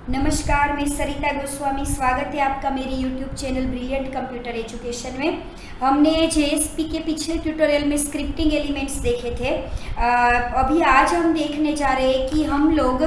नमस्कार, मैं सरिता गोस्वामी। स्वागत है आपका मेरे YouTube channel brilliant computer education में। हमने JSP के पिछले ट्यूटोरियल में स्क्रिप्टिंग एलिमेंट्स देखे थे। अभी आज हम देखने जा रहे हैं कि हम लोग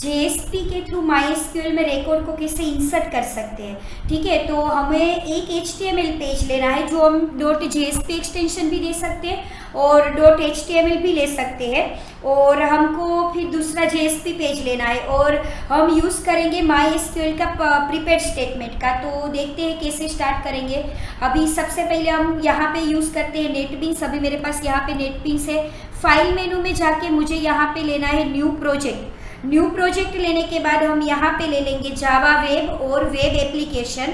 JSP के थ्रू MySQL में रिकॉर्ड को कैसे इंसर्ट कर सकते हैं। ठीक है, तो हमें एक HTML पेज लेना है जो हम .jsp एक्सटेंशन भी दे सकते हैं और .html भी ले सकते हैं, और हमको फिर दूसरा JSP पेज लेना है और हम यूज़ करेंगे MySQL का प्रीपेड स्टेटमेंट का। तो देखते हैं कैसे स्टार्ट करेंगे। अभी सबसे पहले हम यहाँ पे यूज़ करते हैं नेटबीन्स। अभी मेरे पास यहाँ पे नेटबीन्स है। फाइल मेनू में जाके मुझे यहाँ पे लेना है न्यू प्रोजेक्ट। न्यू प्रोजेक्ट लेने के बाद हम यहाँ पे ले लेंगे जावा वेब और वेब एप्लीकेशन,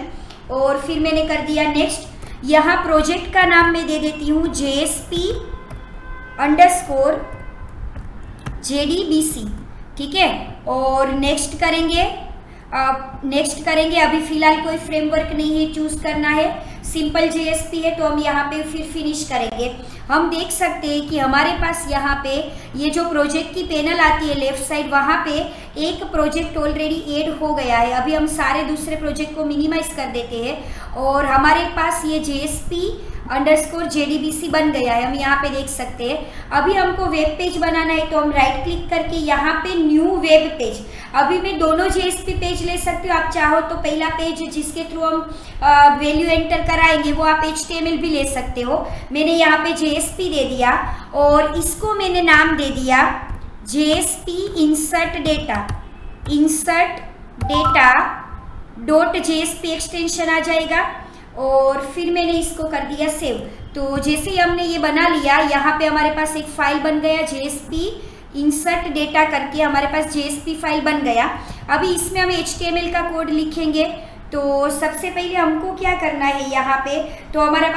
और फिर मैंने कर दिया नेक्स्ट। यहाँ प्रोजेक्ट का नाम मैं दे देती हूँ JSP_JDBC। ठीक है, और नेक्स्ट करेंगे। अभी फिलहाल कोई फ्रेमवर्क नहीं है चूज करना है, सिंपल JSP है, तो हम यहाँ पे फिर फिनिश करेंगे। हम देख सकते हैं कि हमारे पास यहाँ पे ये जो प्रोजेक्ट की पैनल आती है लेफ्ट साइड, वहाँ पे एक प्रोजेक्ट ऑलरेडी ऐड हो गया है। अभी हम सारे दूसरे प्रोजेक्ट को मिनिमाइज कर देते हैं और हमारे पास ये JSP_JDBC बन गया है। हम यहाँ पे देख सकते हैं। अभी हमको वेब पेज बनाना है, तो हम राइट क्लिक करके यहाँ पे न्यू वेब पेज। अभी मैं दोनों JSP पेज ले सकती हूँ। आप चाहो तो पहला पेज जिसके थ्रू हम वैल्यू एंटर कराएंगे वो आप HTML भी ले सकते हो। मैंने यहाँ पे JSP दे दिया और इसको मैंने नाम दे दिया JSP insert data .jsp extension आ जाएगा, और फिर मैंने इसको कर दिया सेव। तो जैसे ही हमने ये बना लिया, यहाँ पे हमारे पास एक फाइल बन गया JSP insert data करके, हमारे पास JSP फाइल बन गया। अभी इसमें हम HTML का कोड लिखेंगे। तो सबसे पहले हमको क्या करना है, यहाँ पे तो हमारे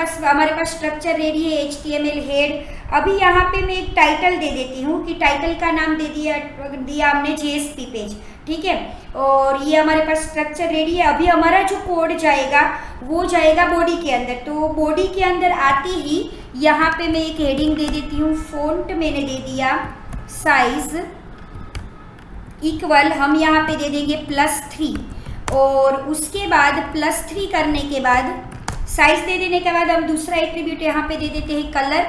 पास स्ट्रक्चर रेडी है, HTML हेड। अभी यहाँ पे मैं एक टाइटल दे देती हूँ कि टाइटल का नाम दे दिया हमने JSP पेज। ठीक है, और ये हमारे पास स्ट्रक्चर रेडी है। अभी हमारा जो कोड जाएगा वो जाएगा बॉडी के अंदर। तो बॉडी के अंदर आते ही यहाँ पे मैं एक हेडिंग दे देती हूँ। फ़ॉन्ट मैंने दे दिया साइज इक्वल, हम यहाँ पे दे देंगे +3, और उसके बाद +3 करने के बाद साइज दे देने के बाद हम दूसरा एट्रीब्यूट यहाँ पे दे देते हैं कलर,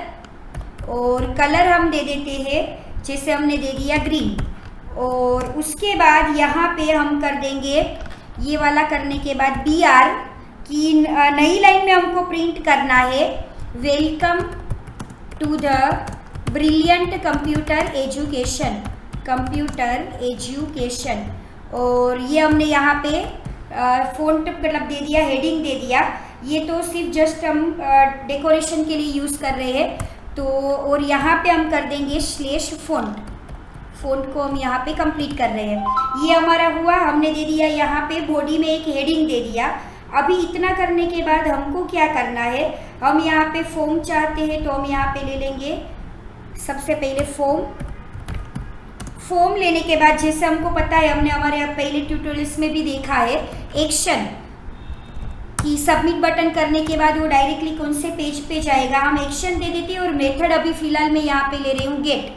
और कलर हम दे देते हैं जैसे हमने दे दिया ग्रीन। और उसके बाद यहाँ पे हम कर देंगे ये वाला करने के बाद BR की नई लाइन में हमको प्रिंट करना है welcome to the brilliant computer education. और ये हमने यहाँ पे फ़ॉन्ट मतलब दे दिया, हेडिंग दे दिया। ये तो सिर्फ जस्ट हम डेकोरेशन के लिए यूज़ कर रहे हैं। तो और यहाँ पे हम कर देंगे /फ़ॉन्ट को हम यहाँ पे कंप्लीट कर रहे हैं। ये हमारा हुआ। हमने दे दिया यहाँ पे बॉडी में एक हेडिंग दे दिया। अभी इतना करने के बाद हमको क्या करना है, हम यहाँ पे फॉर्म चाहते हैं, तो हम यहाँ पे ले लेंगे सबसे पहले फॉर्म लेने के बाद, जैसे हमको पता है, हमने हमारे पहले ट्यूटोरियल्स में भी देखा है, एक्शन कि सबमिट बटन करने के बाद वो डायरेक्टली कौन से पेज पे जाएगा, हम एक्शन दे देते हैं। और मेथड अभी फिलहाल मैं यहाँ पे ले रही हूँ गेट।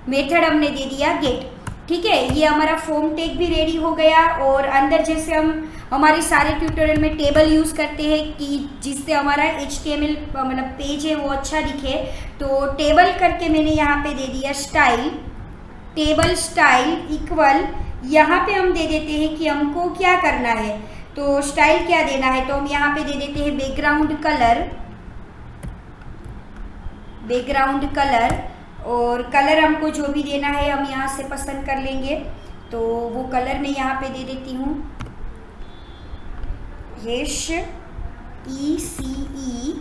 मेथड हमने दे दिया गेट। ठीक है, ये हमारा फॉर्म टैग भी रेडी हो गया। और अंदर जैसे हम हमारे सारे ट्यूटोरियल में टेबल यूज़ करते हैं कि जिससे हमारा HTML मतलब पेज है वो अच्छा दिखे, तो टेबल करके मैंने यहाँ पे दे दिया टेबल स्टाइल इक्वल, यहाँ पे हम दे देते हैं कि हमको क्या करना है, तो स्टाइल क्या देना है, तो हम यहाँ पे दे देते हैं बैकग्राउंड कलर। और कलर हमको जो भी देना है हम यहाँ से पसंद कर लेंगे। तो वो कलर मैं यहाँ पे दे देती हूँ ECE,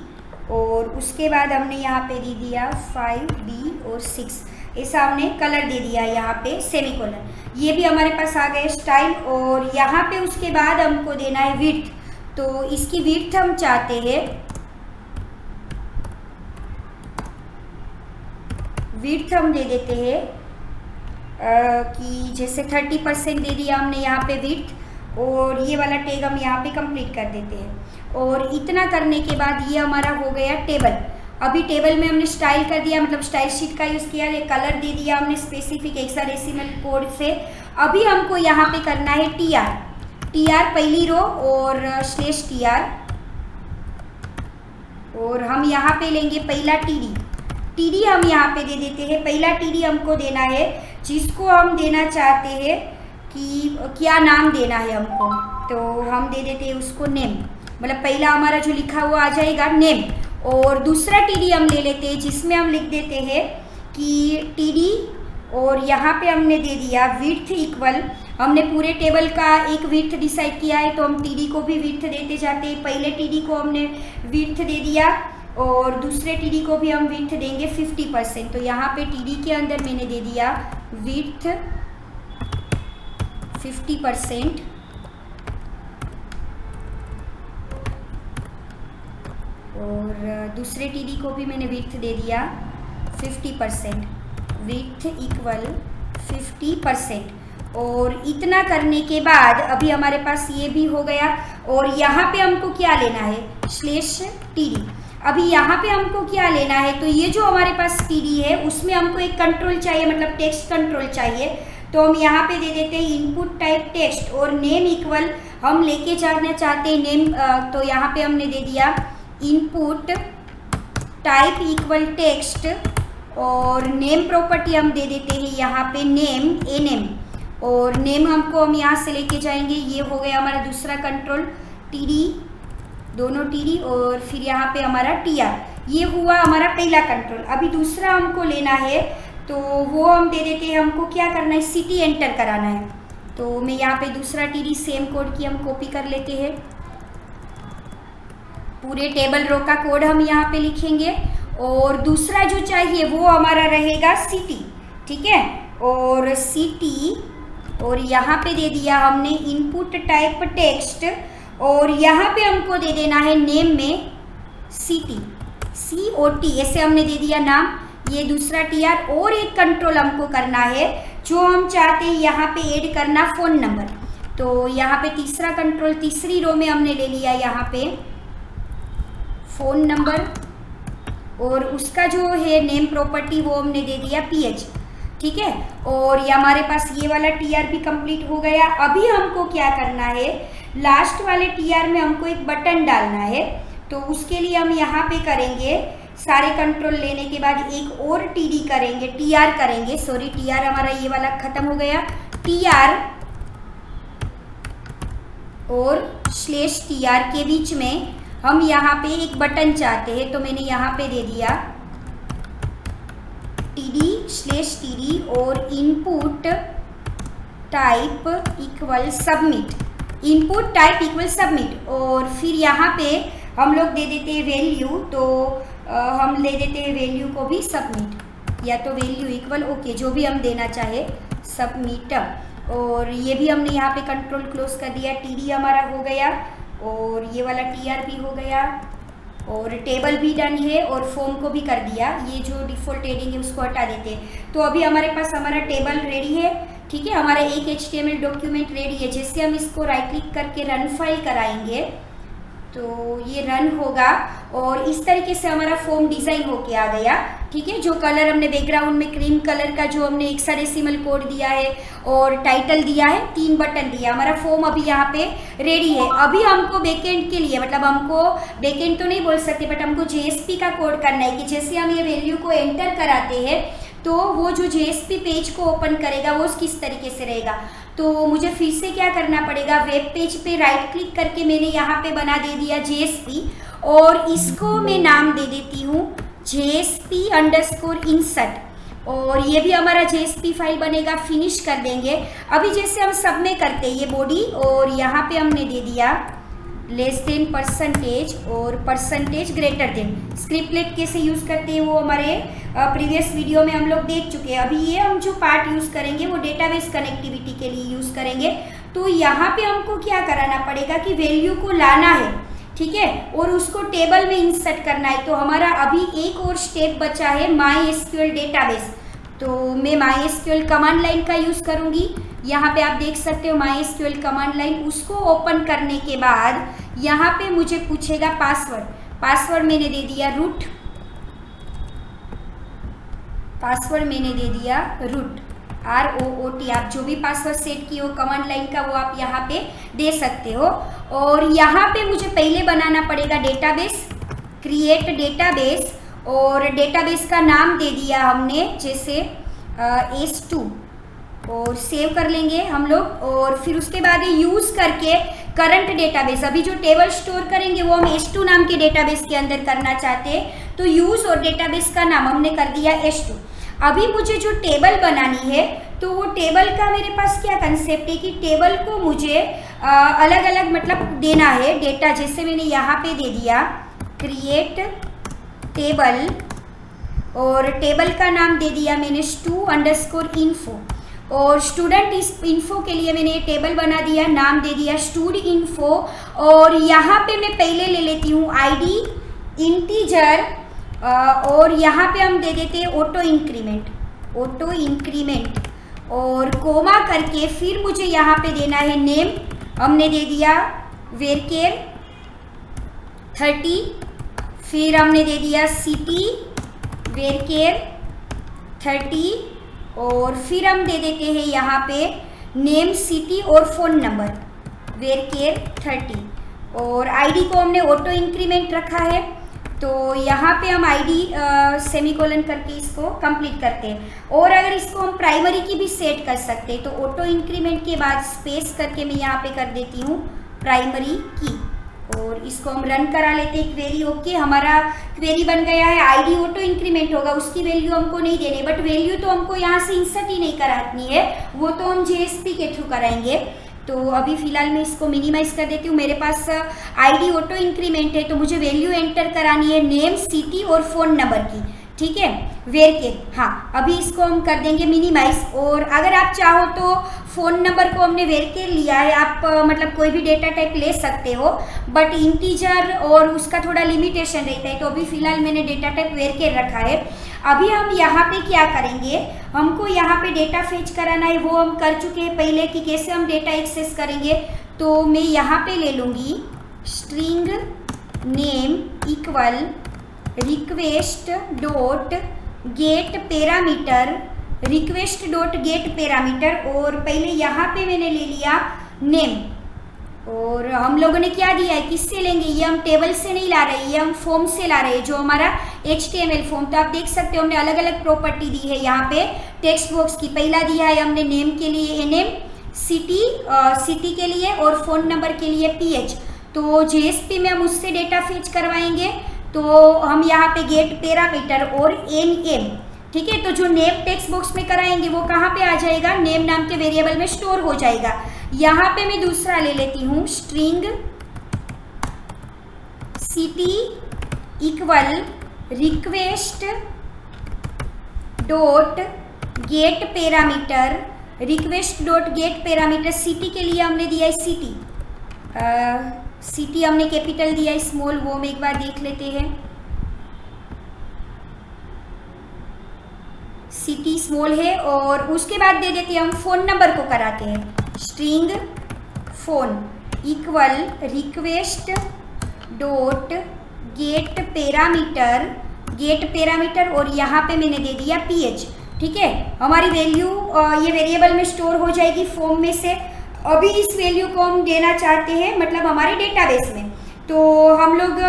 और उसके बाद हमने यहाँ पे दे दिया 5D और 6, ऐसा हमने कलर दे दिया यहाँ पे सेमीकोलन। ये भी हमारे पास आ गए स्टाइल। और यहाँ पे उसके बाद हमको देना है विड्थ। तो इसकी विड्थ हम चाहते हैं, विड्थ हम दे देते हैं कि जैसे 30% दे दिया हमने यहाँ पे विड्थ, और ये वाला टैग हम यहाँ पे कंप्लीट कर देते हैं। और इतना करने के बाद ये हमारा हो गया टेबल। अभी टेबल में हमने स्टाइल कर दिया, मतलब स्टाइल शीट का यूज़ किया, ये कलर दे दिया हमने स्पेसिफिक हेक्साडेसिमल कोड से, अभी हमको यहाँ पे करना है टीआर पहली रो और स्लैश टीआर, और हम यहाँ पे लेंगे पहला टीडी हम यहाँ पे दे देते हैं। पहला टीडी हमको देना है जिसको हम देना चाहते हैं कि क्या नाम देना है हमको, तो हम दे देते हैं उसको नेम, मतलब पहला हमारा जो लिखा हुआ आ जाएगा नेम। और दूसरा टीडी हम ले लेते हैं जिसमें हम लिख देते हैं कि टीडी, और यहाँ पे हमने दे दिया विड्थ इक्वल, हमने पूरे टेबल का एक विड्थ डिसाइड किया है तो हम टीडी को भी विड्थ देते जाते हैं। पहले टीडी को हमने विड्थ दे दिया और दूसरे टीडी को भी हम विड्थ देंगे 50%। तो यहाँ पे टीडी के अंदर मैंने दे दिया विड्थ 50% और दूसरे टीडी को भी मैंने विड्थ दे दिया 50%, विड्थ इक्वल 50%। और इतना करने के बाद अभी हमारे पास ये भी हो गया, और यहाँ पे हमको क्या लेना है स्लैश टीडी। अभी यहाँ पे हमको क्या लेना है, तो ये जो हमारे पास टीडी है उसमें हमको एक कंट्रोल चाहिए, मतलब टेक्स्ट कंट्रोल चाहिए। तो हम यहाँ पे दे देते हैं इनपुट टाइप टेक्स्ट और नेम इक्वल हम लेके जाना चाहते हैं नेम, तो यहाँ पे हमने दे दिया इनपुट टाइप इक्वल टेक्स्ट और नेम प्रॉपर्टी हम दे देते हैं यहाँ पे नेम एनएम, और नेम हमको हम यहाँ से लेके जाएंगे। ये हो गया हमारा दूसरा कंट्रोल टीडी, दोनों टीडी, और फिर यहाँ पे हमारा टीआर, ये हुआ हमारा पहला कंट्रोल। अभी दूसरा हमको लेना है तो वो हम दे देते हैं, हमको क्या करना है सिटी एंटर कराना है। तो मैं यहाँ पे दूसरा टीडी सेम कोड की हम कॉपी कर लेते हैं, पूरे टेबल रो का कोड हम यहाँ पे लिखेंगे, और दूसरा जो चाहिए वो हमारा रहेगा सिटी, ठीक है। और सिटी, और यहाँ पे दे दिया हमने इनपुट टाइप टेक्स्ट, और यहाँ पे हमको दे देना है नेम में सिटी COT, ऐसे हमने दे दिया नाम। ये दूसरा टीआर, और एक कंट्रोल हमको करना है जो हम चाहते हैं यहाँ पे ऐड करना फ़ोन नंबर। तो यहाँ पे तीसरा कंट्रोल तीसरी रो में हमने ले लिया यहाँ पे फ़ोन नंबर, और उसका जो है नेम प्रॉपर्टी वो हमने दे दिया PH, ठीक है। और ये हमारे पास ये वाला टीआर भी कंप्लीट हो गया। अभी हमको क्या करना है, लास्ट वाले टीआर में हमको एक बटन डालना है, तो उसके लिए हम यहाँ पे करेंगे सारे कंट्रोल लेने के बाद एक और टीडी करेंगे, टीआर करेंगे, सॉरी टीआर हमारा ये वाला खत्म हो गया, टीआर और स्लैश टीआर के बीच में हम यहाँ पे एक बटन चाहते हैं, तो मैंने यहाँ पे दे दिया टीडी स्लैश टीडी और input type equal submit, input type equal submit. और फिर यहाँ पे हम लोग दे देते हैं वैल्यू, तो हम ले देते हैं वैल्यू को भी सबमिट, या तो वैल्यू इक्वल ओके, जो भी हम देना चाहे सबमिट। और ये भी हमने यहाँ पे कंट्रोल क्लोज कर दिया, टीडी हमारा हो गया और ये वाला टीआर भी हो गया, और टेबल भी डन है, और फॉर्म को भी कर दिया। ये जो डिफ़ॉल्ट हेडिंग है उसको हटा देते हैं। तो अभी हमारे पास हमारा टेबल रेडी है, ठीक है, हमारा एक HTML डॉक्यूमेंट रेडी है। जैसे हम इसको राइट क्लिक करके रन फाइल कराएंगे तो ये रन होगा, और इस तरीके से हमारा फॉर्म डिज़ाइन होके आ गया, ठीक है। जो कलर हमने बैकग्राउंड में क्रीम कलर का जो हमने हेक्साडेसिमल कोड दिया है और टाइटल दिया है, 3 बटन दिया, हमारा फॉर्म अभी यहाँ पे रेडी है। अभी हमको बैकएंड के लिए, मतलब हमको बैकएंड तो नहीं बोल सकते, बट हमको JSP का कोड करना है कि जैसे हम ये वैल्यू को एंटर कराते हैं तो वो जो JSP पेज को ओपन करेगा वो किस तरीके से रहेगा। तो मुझे फिर से क्या करना पड़ेगा, वेब पेज पे राइट क्लिक करके मैंने यहाँ पे बना दे दिया JSP, और इसको मैं नाम दे देती हूँ JSP_insert, और ये भी हमारा JSP फाइल बनेगा। फिनिश कर देंगे। अभी जैसे हम सब में करते हैं ये बॉडी, और यहाँ पे हमने दे दिया <% और %greater। स्क्रिप्टलेट कैसे यूज़ करते हैं वो हमारे प्रीवियस वीडियो में हम लोग देख चुके हैं। अभी ये हम जो पार्ट यूज़ करेंगे वो डेटाबेस कनेक्टिविटी के लिए यूज़ करेंगे। तो यहाँ पे हमको क्या कराना पड़ेगा कि वैल्यू को लाना है, ठीक है, और उसको टेबल में इंसर्ट करना है। तो हमारा अभी एक और स्टेप बचा है MySQL डेटाबेस। तो मैं MySQL कमांड लाइन का यूज़ करूँगी। यहाँ पे आप देख सकते हो MySQL कमांड लाइन, उसको ओपन करने के बाद यहाँ पे मुझे पूछेगा पासवर्ड मैंने दे दिया रूट, ROOT, आप जो भी पासवर्ड सेट किए हो कमांड लाइन का वो आप यहाँ पे दे सकते हो। और यहाँ पे मुझे पहले बनाना पड़ेगा डेटाबेस, क्रिएट डेटाबेस, और डेटाबेस का नाम दे दिया हमने जैसे S2, और सेव कर लेंगे हम लोग। और फिर उसके बाद यूज़ करके करंट डेटाबेस, अभी जो टेबल स्टोर करेंगे वो हम S2 नाम के डेटाबेस के अंदर करना चाहते हैं, तो यूज़ और डेटाबेस का नाम हमने कर दिया S2। अभी मुझे जो टेबल बनानी है तो वो टेबल का मेरे पास क्या कंसेप्ट है कि टेबल को मुझे अलग अलग मतलब देना है डेटा। जैसे मैंने यहाँ पे दे दिया क्रिएट टेबल, और टेबल का नाम दे दिया मैंने stu_info, और स्टूडेंट इस इन्फो के लिए मैंने ये टेबल बना दिया, नाम दे दिया स्टूड इन्फो। और यहाँ पे मैं पहले ले लेती हूँ आईडी इंटीजर, और यहाँ पे हम दे देते हैं ऑटो इंक्रीमेंट, और कोमा करके फिर मुझे यहाँ पे देना है नेम, हमने दे दिया वेरकेर 30, फिर हमने दे दिया सिटी वेरकेर 30, और फिर हम दे देते हैं यहाँ पे नेम, सिटी और फ़ोन नंबर वेरकेर 30, और आईडी को हमने ऑटो इंक्रीमेंट रखा है। तो यहाँ पे हम आईडी सेमीकोलन करके इसको कंप्लीट करते हैं। और अगर इसको हम प्राइमरी की भी सेट कर सकते हैं तो ऑटो इंक्रीमेंट के बाद स्पेस करके मैं यहाँ पे कर देती हूँ प्राइमरी की, और इसको हम रन करा लेते हैं क्वेरी। ओके, हमारा क्वेरी बन गया है। आईडी ऑटो इंक्रीमेंट होगा, उसकी वैल्यू हमको नहीं देनी, बट वैल्यू तो हमको यहाँ से इंसर्ट ही नहीं करानी है, वो तो हम JSP के थ्रू कराएंगे। तो अभी फिलहाल मैं इसको मिनिमाइज कर देती हूँ। मेरे पास आईडी ऑटो इंक्रीमेंट है तो मुझे वैल्यू एंटर करानी है नेम, सिटी और फ़ोन नंबर की, ठीक है, वेरकेर। हाँ, अभी इसको हम कर देंगे मिनिमाइज। और अगर आप चाहो तो फ़ोन नंबर को हमने वेरकेर लिया है, आप मतलब कोई भी डेटा टाइप ले सकते हो, बट इंटीजर और उसका थोड़ा लिमिटेशन रहता है, तो अभी फिलहाल मैंने डेटा टाइप वेरकेर रखा है। अभी हम यहाँ पे क्या करेंगे, हमको यहाँ पे डेटा फेच कराना है, वो हम कर चुके हैं पहले कि कैसे हम डेटा एक्सेस करेंगे। तो मैं यहाँ पे ले लूँगी string name equal request dot gate parameter, और पहले यहाँ पे मैंने ले लिया नेम, और हम लोगों ने क्या दिया है, किससे लेंगे, ये हम टेबल से नहीं ला रहे, ये हम फॉर्म से ला रहे हैं, जो हमारा HTML फॉर्म। तो आप देख सकते हो हमने अलग अलग प्रॉपर्टी दी है यहाँ पे टेक्स्ट बॉक्स की। पहला दिया है हमने नेम के लिए NM, सिटी के लिए और फ़ोन नंबर के लिए PH। तो JSP में हम उससे डेटा फेच करवाएंगे, तो हम यहाँ पे गेट पैरामीटर और NM, ठीक है। तो जो नेम टेक्स्ट बॉक्स में कराएंगे वो कहाँ पे आ जाएगा, नेम नाम के वेरिएबल में स्टोर हो जाएगा। यहाँ पे मैं दूसरा ले लेती हूँ string city equal request dot gate parameter, city के लिए हमने दिया है सिटी हमने कैपिटल दिया है, स्मॉल, वो हम एक बार देख लेते हैं। सिटी स्मॉल है, और उसके बाद दे देते हैं हम फ़ोन नंबर को कराते हैं string phone equal request dot gate parameter, और यहाँ पे मैंने दे दिया PH, ठीक है। हमारी वैल्यू ये वेरिएबल में स्टोर हो जाएगी फॉर्म में से। अभी इस वैल्यू को हम देना चाहते हैं मतलब हमारे डेटाबेस में। तो हम लोग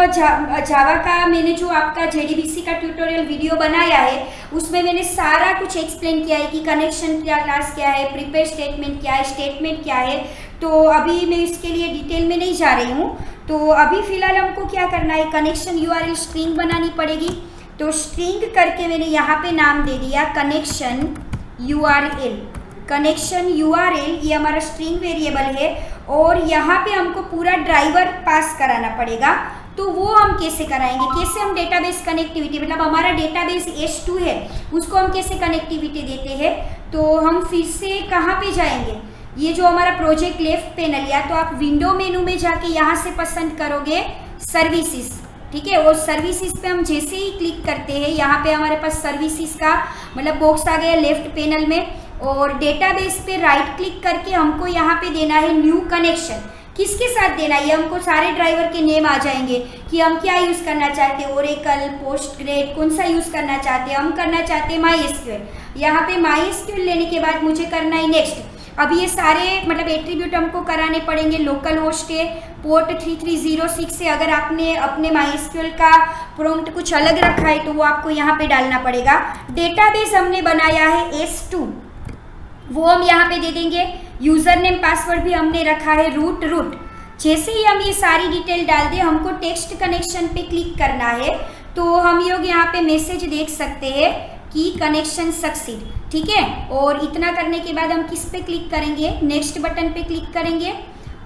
जावा का मैंने जो आपका JDBC का ट्यूटोरियल वीडियो बनाया है उसमें मैंने सारा कुछ एक्सप्लेन किया है कि कनेक्शन क्लास क्या है, प्रिपेयर स्टेटमेंट क्या है, स्टेटमेंट क्या है। तो अभी मैं इसके लिए डिटेल में नहीं जा रही हूँ। तो अभी फ़िलहाल हमको क्या करना है, कनेक्शन URL स्ट्रिंग बनानी पड़ेगी। तो स्ट्रिंग करके मैंने यहाँ पे नाम दे दिया कनेक्शन URL, ये हमारा स्ट्रिंग वेरिएबल है। और यहाँ पे हमको पूरा ड्राइवर पास कराना पड़ेगा। तो वो हम कैसे कराएंगे, कैसे हम डेटाबेस कनेक्टिविटी, मतलब हमारा डेटाबेस S2 है उसको हम कैसे कनेक्टिविटी देते हैं। तो हम फिर से कहाँ पे जाएंगे, ये जो हमारा प्रोजेक्ट लेफ्ट पैनल, या तो आप विंडो मेनू में जाके यहाँ से पसंद करोगे सर्विसेज, ठीक है। और सर्विसेज पे हम जैसे ही क्लिक करते हैं यहाँ पे हमारे पास सर्विसेज का मतलब बॉक्स आ गया लेफ्ट पैनल में। और डेटाबेस पे राइट क्लिक करके हमको यहाँ पे देना है न्यू कनेक्शन, किसके साथ देना है, ये हमको सारे ड्राइवर के नेम आ जाएंगे कि हम क्या यूज़ करना चाहते हैं, ओरेकल, पोस्टग्रेड, कौन सा यूज़ करना चाहते हैं। हम करना चाहते हैं MySQL। यहाँ पे MySQL लेने के बाद मुझे करना है नेक्स्ट। अब ये सारे मतलब एट्रीब्यूट हमको कराने पड़ेंगे। लोकल होस्ट है, पोर्ट 3306 से। अगर आपने अपने MySQL का प्रॉम्प्ट कुछ अलग रखा है तो वो आपको यहाँ पे डालना पड़ेगा। डेटाबेस हमने बनाया है S2, वो हम यहाँ पे दे देंगे। यूज़र नेम पासवर्ड भी हमने रखा है रूट। जैसे ही हम ये सारी डिटेल डाल दें, हमको टेक्स्ट कनेक्शन पे क्लिक करना है तो हम लोग यहाँ पे मैसेज देख सकते हैं कि कनेक्शन सक्सीड, ठीक है। और इतना करने के बाद हम किस पे क्लिक करेंगे, नेक्स्ट बटन पे क्लिक करेंगे।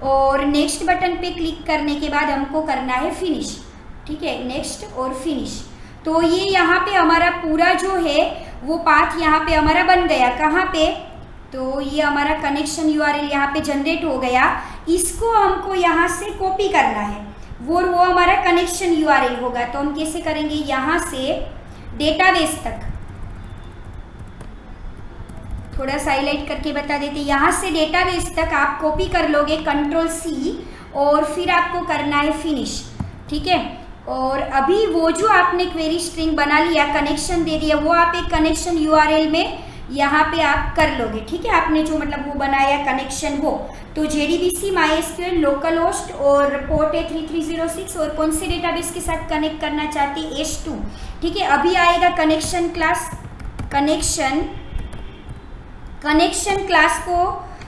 और नेक्स्ट बटन पे क्लिक करने के बाद हमको करना है फिनिश, ठीक है, नेक्स्ट और फिनिश। तो ये यहाँ पे हमारा पूरा जो है वो पाथ यहाँ पे हमारा बन गया। कहाँ पे, तो ये हमारा कनेक्शन URL यहाँ पे जनरेट हो गया। इसको हमको यहाँ से कॉपी करना है, वो हमारा कनेक्शन URL होगा। तो हम कैसे करेंगे, यहाँ से डेटाबेस तक, थोड़ा सा हाईलाइट करके बता देते, यहाँ से डेटाबेस तक आप कॉपी कर लोगे Ctrl+C और फिर आपको करना है फिनिश, ठीक है। और अभी वो जो आपने क्वेरी स्ट्रिंग बना लिया, कनेक्शन दे दिया, वो आप एक कनेक्शन URL में यहाँ पे आप कर लोगे, ठीक है। आपने जो मतलब वो बनाया कनेक्शन वो, तो JDBC, MySQL, लोकल होस्ट और पोर्ट है 3306 और कौन से डेटाबेस के साथ कनेक्ट करना चाहते हैं, S2, ठीक है। अभी आएगा कनेक्शन क्लास। कनेक्शन क्लास को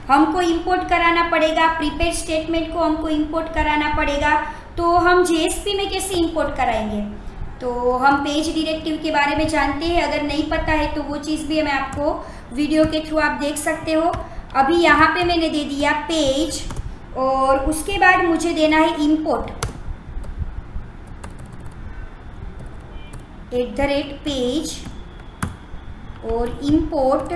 हमको इंपोर्ट कराना पड़ेगा, प्रीपेड स्टेटमेंट को हमको इंपोर्ट कराना पड़ेगा। तो हम JSP में कैसे इंपोर्ट कराएंगे, तो हम पेज डायरेक्टिव के बारे में जानते हैं। अगर नहीं पता है तो वो चीज़ भी मैं आपको वीडियो के थ्रू आप देख सकते हो। अभी यहाँ पे मैंने दे दिया पेज और उसके बाद मुझे देना है इंपोर्ट @पेज और इंपोर्ट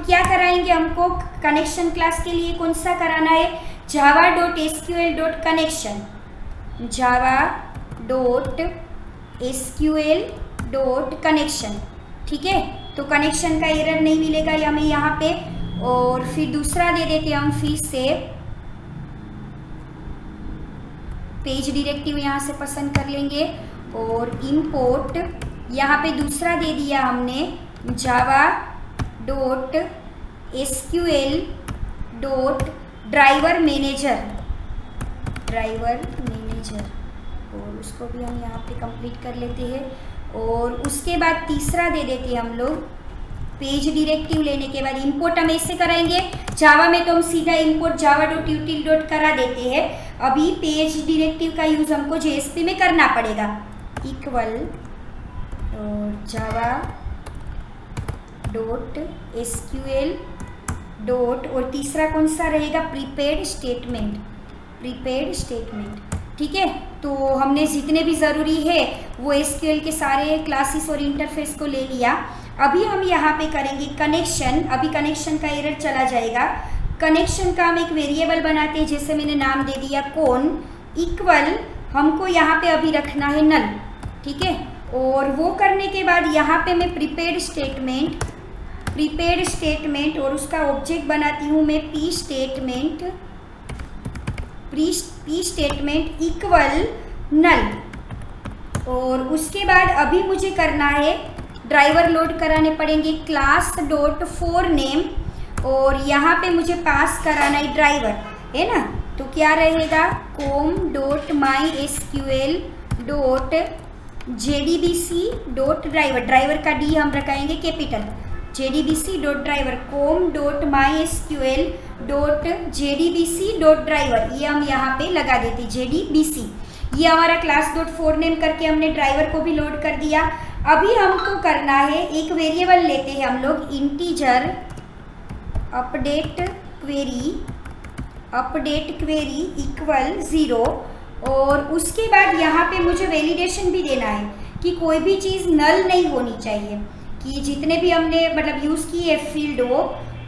क्या कराएंगे हमको कनेक्शन क्लास के लिए, कौन सा कराना है, java.sql.connection, java.sql.connection, ठीक है। तो कनेक्शन का एरर नहीं मिलेगा हमें यहाँ पे। और फिर दूसरा दे देते हम फिर से पेज डायरेक्टिव, यहाँ से पसंद कर लेंगे और इंपोर्ट यहाँ पे दूसरा दे दिया हमने java.sql.driver मैनेजर और उसको भी हम यहाँ पे कंप्लीट कर लेते हैं। और उसके बाद तीसरा दे देते हैं हम लोग पेज डायरेक्टिव लेने के बाद इंपोर्ट हम ऐसे कराएंगे। जावा में तो हम सीधा इंपोर्ट java.util. करा देते हैं। अभी पेज डायरेक्टिव का यूज़ हमको JSP में करना पड़ेगा, इक्वल और java.sql. और तीसरा कौन सा रहेगा, प्रीपेड स्टेटमेंट, ठीक है। तो हमने जितने भी ज़रूरी है वो SQL के सारे क्लासेस और इंटरफेस को ले लिया। अभी हम यहाँ पे करेंगे कनेक्शन। अभी कनेक्शन का एरर चला जाएगा। कनेक्शन का हम एक वेरिएबल बनाते हैं, जैसे मैंने नाम दे दिया कौन, इक्वल हमको यहाँ पे अभी रखना है नल, ठीक है। और वो करने के बाद यहाँ पे मैं प्रीपेड स्टेटमेंट और उसका ऑब्जेक्ट बनाती हूँ मैं पी स्टेटमेंट इक्वल नल। और उसके बाद अभी मुझे करना है ड्राइवर लोड कराने पड़ेंगे class.4name और यहाँ पे मुझे पास कराना है ड्राइवर, है ना। तो क्या रहेगा, com.mysql.jdbc.driver, ड्राइवर का डी हम रखाएंगे कैपिटल, jdbc.driver, com.mysql.jdbc.driver, ये हम यहाँ पे लगा देते JDBC। ये हमारा class.4name करके हमने ड्राइवर को भी लोड कर दिया। अभी हमको करना है एक वेरिएबल लेते हैं हम लोग इंटीजर अपडेट क्वेरी इक्वल 0 और उसके बाद यहाँ पे मुझे वैलिडेशन भी देना है कि कोई भी चीज़ नल नहीं होनी चाहिए, कि जितने भी हमने मतलब यूज़ किए फील्ड हो।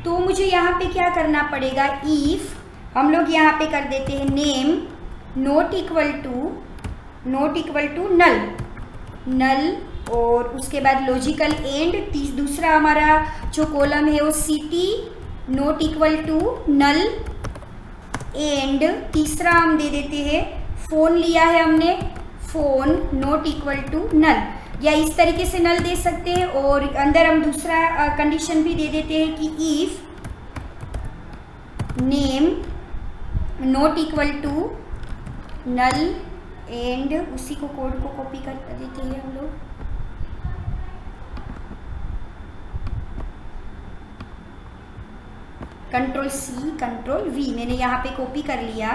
तो मुझे यहाँ पे क्या करना पड़ेगा, इफ़ हम लोग यहाँ पे कर देते हैं name not equal to null और उसके बाद लॉजिकल एंड, दूसरा हमारा जो कॉलम है वो city not equal to null and, तीसरा हम दे देते हैं फ़ोन लिया है हमने, phone not equal to null, या इस तरीके से नल दे सकते हैं। और अंदर हम दूसरा कंडीशन भी दे देते हैं कि if name not equal to null and, उसी को कोड को कॉपी कर देते हैं हम लोग, कंट्रोल सी कंट्रोल वी, मैंने यहाँ पे कॉपी कर लिया।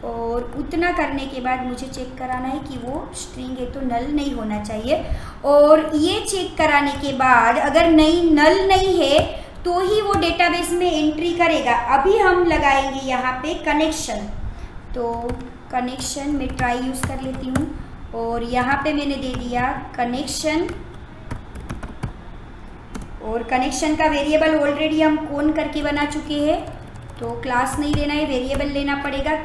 और उतना करने के बाद मुझे चेक कराना है कि वो स्ट्रिंग है तो नल नहीं होना चाहिए। और ये चेक कराने के बाद अगर नल नहीं है तो ही वो डेटाबेस में एंट्री करेगा। अभी हम लगाएंगे यहाँ पे कनेक्शन, तो कनेक्शन में ट्राई यूज़ कर लेती हूँ और यहाँ पे मैंने दे दिया कनेक्शन, और कनेक्शन का वेरिएबल ऑलरेडी हम कौन करके बना चुके हैं, तो क्लास नहीं लेना है, वेरिएबल लेना पड़ेगा।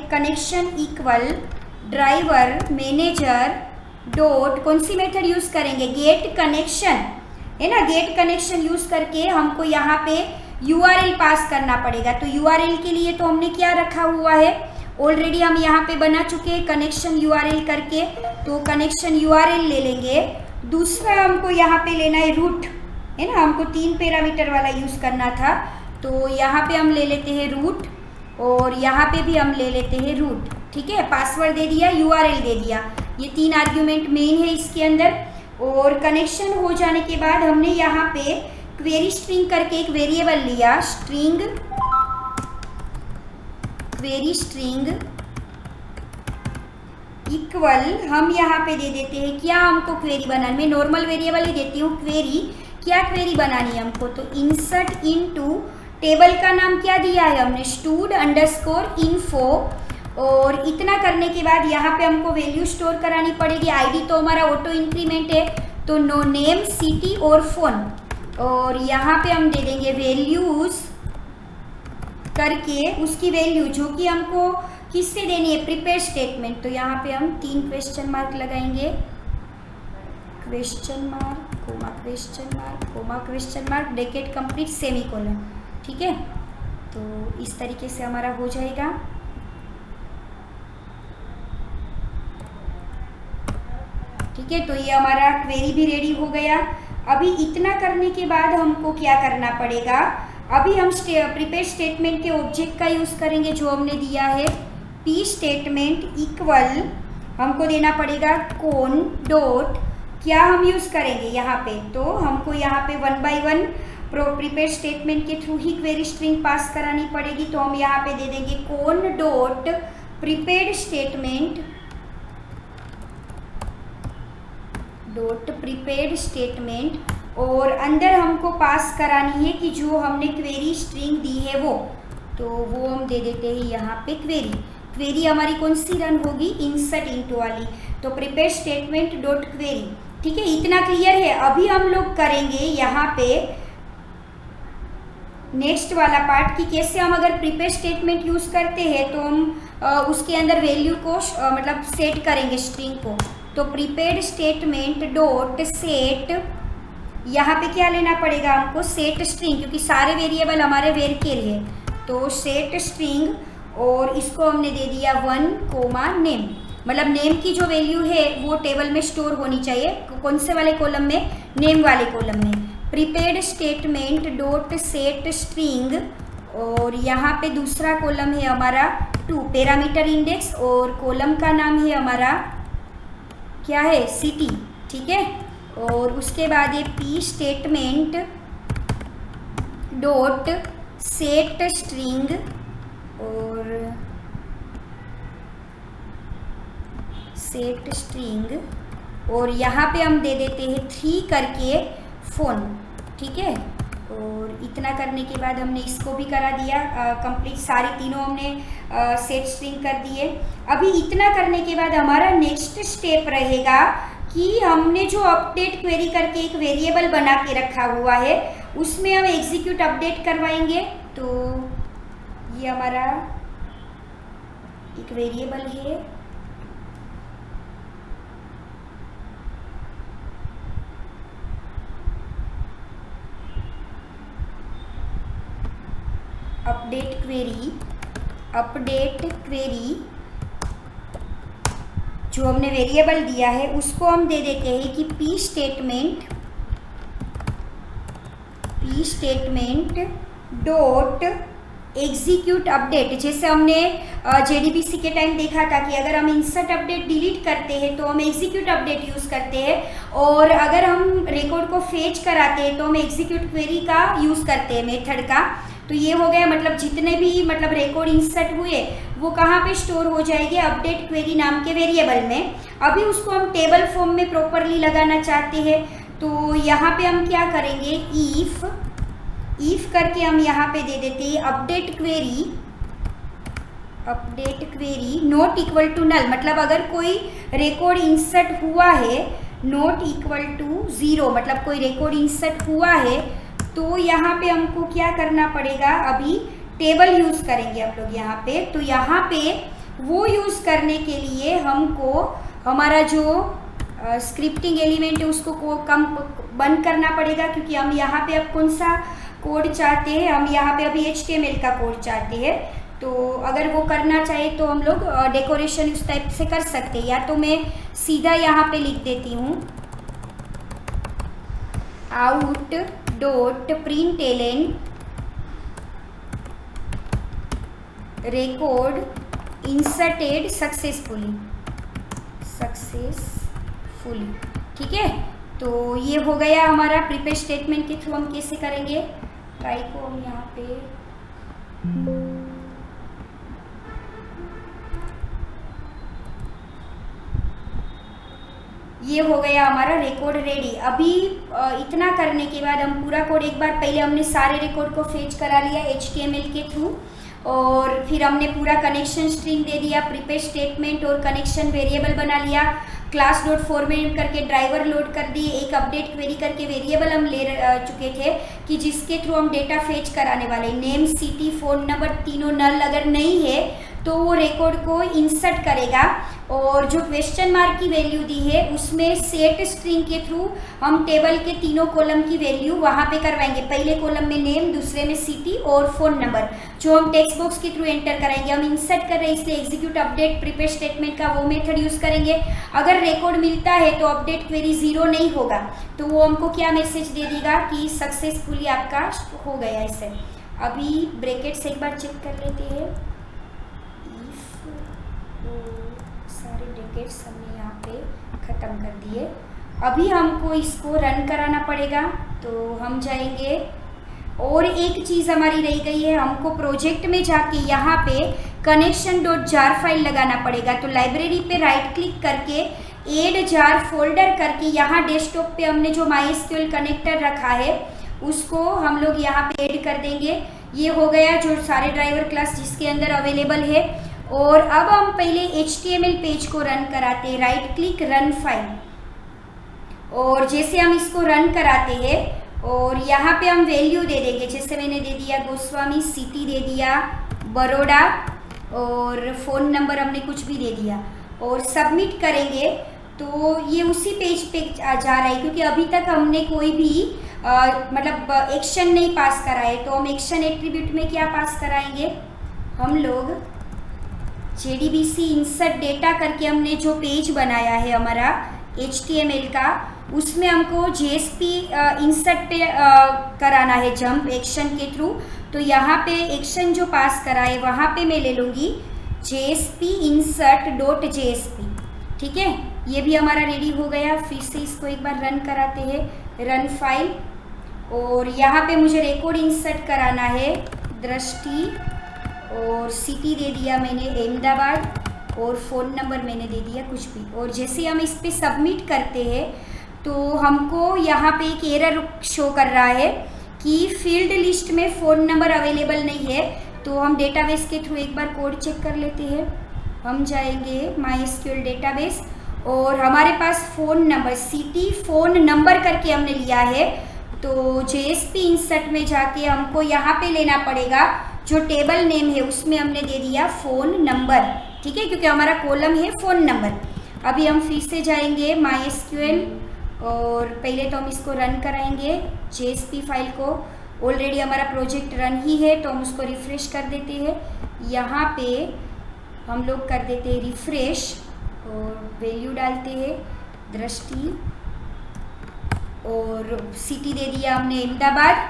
Connection equal driver manager dot, कौन सी मेथड यूज़ करेंगे, गेट कनेक्शन है ना, गेट कनेक्शन यूज़ करके हमको यहाँ पे URL पास करना पड़ेगा। तो URL के लिए तो हमने क्या रखा हुआ है, ऑलरेडी हम यहाँ पे बना चुके हैं कनेक्शन URL करके, तो कनेक्शन URL ले लेंगे। दूसरा हमको यहाँ पे लेना है रूट, है ना, हमको 3 पैरामीटर वाला यूज़ करना था, तो यहाँ पे हम ले लेते हैं रूट और यहाँ पे भी हम ले लेते हैं रूट। ठीक है, पासवर्ड दे दिया, URL दे दिया, ये 3 आर्ग्यूमेंट मेन है इसके अंदर। और कनेक्शन हो जाने के बाद हमने यहाँ पे क्वेरी स्ट्रिंग करके एक वेरिएबल लिया, स्ट्रिंग क्वेरी स्ट्रिंग इक्वल, हम यहाँ पे दे देते हैं क्या हमको क्वेरी बनानी, मैं नॉर्मल वेरिएबल ही देती हूँ, क्वेरी, क्या क्वेरी बनानी है हमको, तो इंसर्ट इनटू, टेबल का नाम क्या दिया है हमने, स्टूड अंडरस्कोर इन्फो। और इतना करने के बाद यहाँ पे हमको वैल्यू स्टोर करानी पड़ेगी। आईडी तो हमारा ऑटो इंक्रीमेंट है, तो नो नेम सिटी और फोन, और यहाँ पे हम दे देंगे वैल्यूज करके उसकी वैल्यू जो कि हमको किससे देनी है, प्रिपेयर स्टेटमेंट। तो यहाँ पे हम 3 क्वेश्चन मार्क लगाएंगे, question mark comma question mark comma question mark, bracket complete semicolon. ठीक है, तो इस तरीके से हमारा हो जाएगा। ठीक है, तो ये हमारा क्वेरी भी रेडी हो गया। अभी इतना करने के बाद हमको क्या करना पड़ेगा, अभी हम प्रिपेयर स्टेटमेंट के ऑब्जेक्ट का यूज़ करेंगे जो हमने दिया है, पी स्टेटमेंट इक्वल, हमको देना पड़ेगा कौन डॉट, क्या हम यूज़ करेंगे यहाँ पे, तो हमको यहाँ पे 1 by 1 प्रिपेयर स्टेटमेंट के थ्रू ही क्वेरी स्ट्रिंग पास करानी पड़ेगी। तो हम यहाँ पे दे देंगे कौन dot prepared statement dot prepared statement, और अंदर हमको पास करानी है कि जो हमने क्वेरी स्ट्रिंग दी है वो, तो वो हम दे देते हैं यहाँ पे क्वेरी हमारी कौन सी रन होगी, इंसर्ट इनटू वाली, तो प्रिपेयर स्टेटमेंट डॉट क्वेरी। ठीक है, इतना क्लियर है। अभी हम लोग करेंगे यहाँ पे नेक्स्ट वाला पार्ट कि कैसे हम अगर प्रिपेयर स्टेटमेंट यूज़ करते हैं तो हम उसके अंदर वैल्यू को मतलब सेट करेंगे स्ट्रिंग को। तो प्रिपेयर्ड स्टेटमेंट डॉट सेट, यहाँ पे क्या लेना पड़ेगा हमको, सेट स्ट्रिंग, क्योंकि सारे वेरिएबल हमारे वेर के लिए, तो सेट स्ट्रिंग, और इसको हमने दे दिया 1 नेम, मतलब नेम की जो वैल्यू है वो टेबल में स्टोर होनी चाहिए, कौन से वाले कॉलम में, नेम वाले कॉलम में। Prepared statement dot set string, और यहाँ पे दूसरा कॉलम है हमारा 2 पैरामीटर इंडेक्स, और कॉलम का नाम है हमारा क्या है, सिटी। ठीक है, और उसके बाद ये P statement dot set string, और सेट स्ट्रिंग, और यहाँ पे हम दे देते हैं 3 करके फोन। ठीक है, और इतना करने के बाद हमने इसको भी करा दिया कंप्लीट, सारी तीनों हमने सेट स्ट्रिंग कर दिए। अभी इतना करने के बाद हमारा नेक्स्ट स्टेप रहेगा कि हमने जो अपडेट क्वेरी करके एक वेरिएबल बना के रखा हुआ है उसमें हम एग्जीक्यूट अपडेट करवाएंगे। तो ये हमारा एक वेरिएबल है, अपडेट क्वेरी जो हमने वेरिएबल दिया है उसको हम दे देते हैं कि P statement dot execute update. जैसे हमने जेडीबीसी के टाइम देखा था कि अगर हम इंसर्ट अपडेट डिलीट करते हैं तो हम एग्जीक्यूट अपडेट यूज़ करते हैं, और अगर हम रिकॉर्ड को फेच कराते हैं तो हम एग्जीक्यूट क्वेरी का यूज़ करते हैं, मेथड का। तो ये हो गया, मतलब जितने भी मतलब रिकॉर्ड इंसर्ट हुए वो कहाँ पे स्टोर हो जाएंगे, अपडेट क्वेरी नाम के वेरिएबल में। अभी उसको हम टेबल फॉर्म में प्रॉपरली लगाना चाहते हैं, तो यहाँ पे हम क्या करेंगे, इफ करके हम यहाँ पे दे देते हैं update query not equal to null. मतलब अगर कोई रिकॉर्ड इंसर्ट हुआ है नॉट इक्वल टू 0, मतलब कोई रिकॉर्ड इंसर्ट हुआ है, तो यहाँ पे हमको क्या करना पड़ेगा, अभी टेबल यूज़ करेंगे हम लोग यहाँ पे। तो यहाँ पे वो यूज़ करने के लिए हमको हमारा जो स्क्रिप्टिंग एलिमेंट है उसको कम बंद करना पड़ेगा, क्योंकि हम यहाँ पे अब कौन सा कोड चाहते हैं, हम यहाँ पे अभी HTML का कोड चाहते हैं। तो अगर वो करना चाहे तो हम लोग डेकोरेशन उस टाइप से कर सकते हैं, या तो मैं सीधा यहाँ पे लिख देती हूँ out dot println record inserted successfully. ठीक है, तो ये हो गया हमारा। प्रीपेयर स्टेटमेंट के थ्रू हम कैसे करेंगे, ट्राई को हम यहाँ पे ये हो गया हमारा रिकॉर्ड रेडी। अभी इतना करने के बाद हम पूरा कोड एक बार, पहले हमने सारे रिकॉर्ड को फेच करा लिया HTML के थ्रू, और फिर हमने पूरा कनेक्शन स्ट्रिंग दे दिया, प्रीपेयर स्टेटमेंट और कनेक्शन वेरिएबल बना लिया, क्लास डॉट फॉर्मेट करके ड्राइवर लोड कर दिए, एक अपडेट क्वेरी करके वेरिएबल हम ले चुके थे कि जिसके थ्रू हम डेटा फेच कराने वाले, नेम, सिटी, फ़ोन नंबर तीनों नल अगर नहीं है तो वो रिकॉर्ड को इंसर्ट करेगा। और जो क्वेश्चन मार्क की वैल्यू दी है उसमें सेट स्ट्रिंग के थ्रू हम टेबल के तीनों कॉलम की वैल्यू वहाँ पे करवाएंगे। पहले कॉलम में नेम, दूसरे में सिटी और फ़ोन नंबर, जो हम टेक्स्ट बॉक्स के थ्रू एंटर कराएंगे। हम इंसर्ट कर रहे हैं इसलिए एग्जीक्यूट अपडेट प्रीपेयर स्टेटमेंट का वो मेथड यूज़ करेंगे। अगर रिकॉर्ड मिलता है तो अपडेट क्वेरी 0 नहीं होगा, तो वो हमको क्या मैसेज दे देगा कि सक्सेसफुली आपका हो गया। इसे अभी ब्रैकेट से एक बार चेक कर लेते हैं। सारे ब्रैकेट्स हमने यहाँ पे ख़त्म कर दिए। अभी हमको इसको रन कराना पड़ेगा, तो हम जाएंगे, और एक चीज़ हमारी रह गई है, हमको प्रोजेक्ट में जाके यहाँ पे कनेक्शन डॉट जार फाइल लगाना पड़ेगा। तो लाइब्रेरी पे राइट क्लिक करके एड जार फोल्डर करके यहाँ डेस्कटॉप पे हमने जो MySQL कनेक्टर रखा है उसको हम लोग यहाँ पे ऐड कर देंगे। ये हो गया जो सारे ड्राइवर क्लास जिसके अंदर अवेलेबल है। और अब हम पहले HTML पेज को रन कराते हैं, राइट क्लिक रन फाइल, और जैसे हम इसको रन कराते हैं और यहाँ पे हम वैल्यू दे देंगे, जैसे मैंने दे दिया गोस्वामी, सिटी दे दिया बड़ौदा, और फ़ोन नंबर हमने कुछ भी दे दिया, और सबमिट करेंगे तो ये उसी पेज पे जा रहा है, क्योंकि अभी तक हमने कोई भी मतलब एक्शन नहीं पास कराए। तो हम एक्शन एट्रीब्यूट में क्या पास कराएंगे, हम लोग JDBC इंसर्ट डेटा करके हमने जो पेज बनाया है हमारा HTML का, उसमें हमको JSP इंसर्ट पे कराना है जंप एक्शन के थ्रू। तो यहाँ पे एक्शन जो पास कराए वहाँ पे मैं ले लूँगी JSP इंसर्ट डॉट JSP। ठीक है, ये भी हमारा रेडी हो गया। फिर से इसको एक बार रन कराते हैं, रन फाइल, और यहाँ पे मुझे रिकॉर्ड इंसर्ट कराना है दृष्टि, और सिटी दे दिया मैंने अहमदाबाद, और फ़ोन नंबर मैंने दे दिया कुछ भी। और जैसे हम इस पे सबमिट करते हैं तो हमको यहाँ पे एक एरर शो कर रहा है कि फील्ड लिस्ट में फ़ोन नंबर अवेलेबल नहीं है। तो हम डेटाबेस के थ्रू एक बार कोड चेक कर लेते हैं। हम जाएंगे MySQL डेटाबेस, और हमारे पास phone number, city phone number करके हमने लिया है। तो JSP इंसर्ट में जाके हमको यहाँ पे लेना पड़ेगा, जो टेबल नेम है उसमें हमने दे दिया फ़ोन नंबर। ठीक है, क्योंकि हमारा कॉलम है फ़ोन नंबर। अभी हम फिर से जाएंगे MySQL, और पहले तो हम इसको रन कराएंगे JSP फाइल को, ऑलरेडी हमारा प्रोजेक्ट रन ही है, तो हम उसको रिफ्रेश कर देते हैं। यहाँ पे हम लोग कर देते हैं रिफ्रेश और वैल्यू डालते हैं दृष्टि, और सिटी दे दिया हमने अहमदाबाद,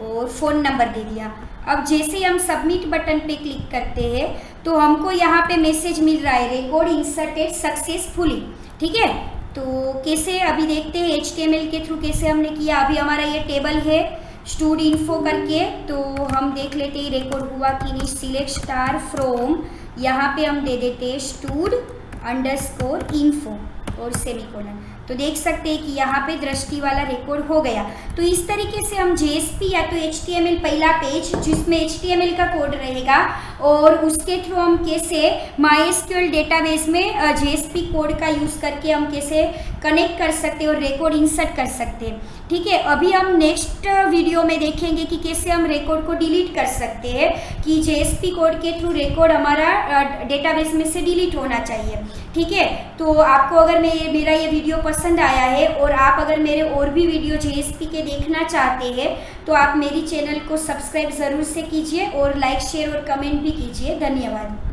और फ़ोन नंबर दे दिया। अब जैसे ही हम सबमिट बटन पे क्लिक करते हैं तो हमको यहाँ पे मैसेज मिल रहा है रिकॉर्ड इंसर्टेड सक्सेसफुली। ठीक है, तो कैसे अभी देखते हैं HTML के थ्रू कैसे हमने किया। अभी हमारा ये टेबल है स्टूड इन्फो करके, तो हम देख लेते हैं रिकॉर्ड हुआ कि नहीं। सिलेक्ट स्टार फ्रॉम, यहाँ पे हम दे देते हैं स्टूड अंडरस्कोर इन्फो और सेमीकोलन, तो देख सकते हैं कि यहाँ पे दृष्टि वाला रिकॉर्ड हो गया। तो इस तरीके से हम JSP या तो HTML पहला पेज जिसमें HTML का कोड रहेगा, और उसके थ्रू हम कैसे MySQL डेटाबेस में JSP कोड का यूज़ करके हम कैसे कनेक्ट कर सकते हैं और रिकॉर्ड इंसर्ट कर सकते हैं। ठीक है, अभी हम नेक्स्ट वीडियो में देखेंगे कि कैसे हम रिकॉर्ड को डिलीट कर सकते हैं, कि JSP कोड के थ्रू रिकॉर्ड हमारा डेटाबेस में से डिलीट होना चाहिए। ठीक है, तो आपको अगर मेरा ये वीडियो पसंद आया है और आप अगर मेरे और भी वीडियो JSP के देखना चाहते हैं तो आप मेरी चैनल को सब्सक्राइब ज़रूर से कीजिए और लाइक शेयर और कमेंट भी कीजिए। धन्यवाद।